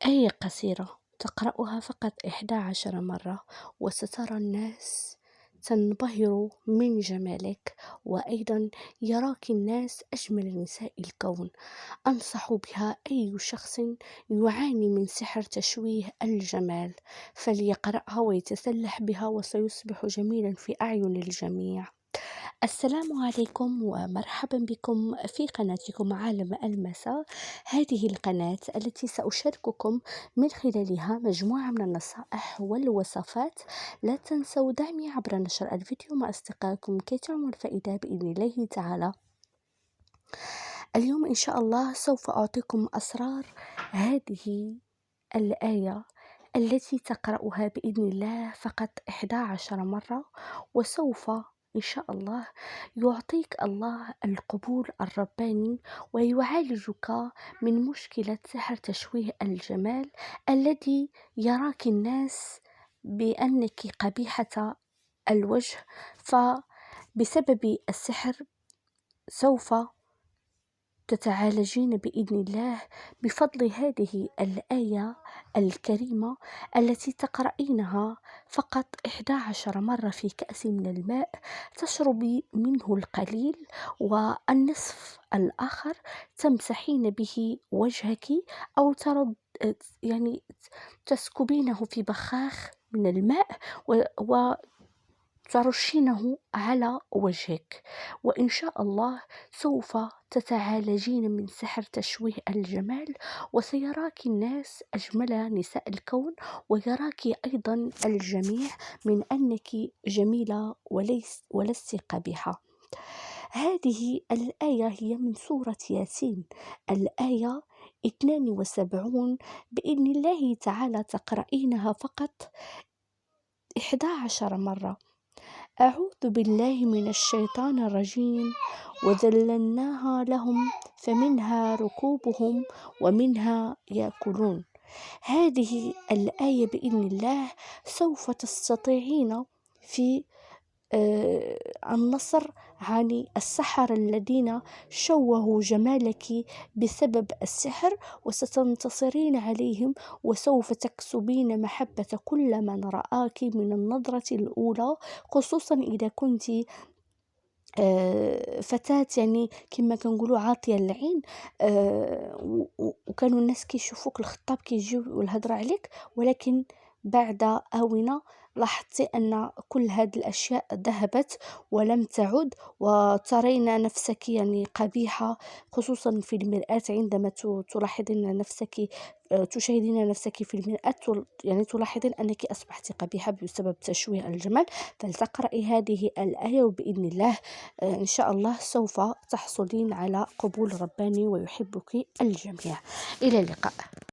آية قصيرة تقرأها فقط 11 مرة وسترى الناس تنبهر من جمالك، وأيضا يراك الناس أجمل نساء الكون. أنصح بها أي شخص يعاني من سحر تشويه الجمال فليقرأها ويتسلح بها وسيصبح جميلا في أعين الجميع. السلام عليكم ومرحبا بكم في قناتكم عالم المساء. هذه القناة التي سأشارككم من خلالها مجموعة من النصائح والوصفات. لا تنسوا دعمي عبر نشر الفيديو مع أصدقائكم كي تعم الفائدة بإذن الله تعالى. اليوم إن شاء الله سوف أعطيكم أسرار هذه الآية التي تقرأها بإذن الله فقط 11 مرة، وسوف إن شاء الله يعطيك الله القبول الرباني ويعالجك من مشكلة سحر تشويه الجمال الذي يراك الناس بأنك قبيحة الوجه، فبسبب السحر سوف تتعالجين بإذن الله بفضل هذه الآية الكريمة التي تقرأينها فقط 11 مرة في كأس من الماء، تشربي منه القليل والنصف الآخر تمسحين به وجهك، أو يعني تسكبينه في بخاخ من الماء وترشينه على وجهك، وإن شاء الله سوف تتعالجين من سحر تشويه الجمال، وسيراك الناس أجمل نساء الكون، ويراك أيضا الجميع من أنك جميلة ولست قبيحة. هذه الآية هي من سورة ياسين، الآية 72. بإذن الله تعالى تقرأينها فقط 11 مرة. أعوذ بالله من الشيطان الرجيم. وذللناها لهم فمنها ركوبهم ومنها يأكلون. هذه الآية بإذن الله سوف تستطيعين في النصر عن السحرة الذين شوهوا جمالك بسبب السحر، وستنتصرين عليهم، وسوف تكسبين محبة كل من رآك من النظرة الأولى، خصوصا إذا كنت فتاة يعني كما كنقولوا عاطية العين، وكانوا الناس كيشوفوك الخطاب كيجيو والهضرة عليك، ولكن بعد آونة لاحظتي أن كل هذه الأشياء ذهبت ولم تعد، وترين نفسك يعني قبيحة، خصوصا في المرآة عندما تلاحظين نفسك، تشاهدين نفسك في المرآة، يعني تلاحظين أنك أصبحت قبيحة بسبب تشويه الجمال. فلتقرأي هذه الآية وبإذن الله إن شاء الله سوف تحصلين على قبول رباني ويحبك الجميع. إلى اللقاء.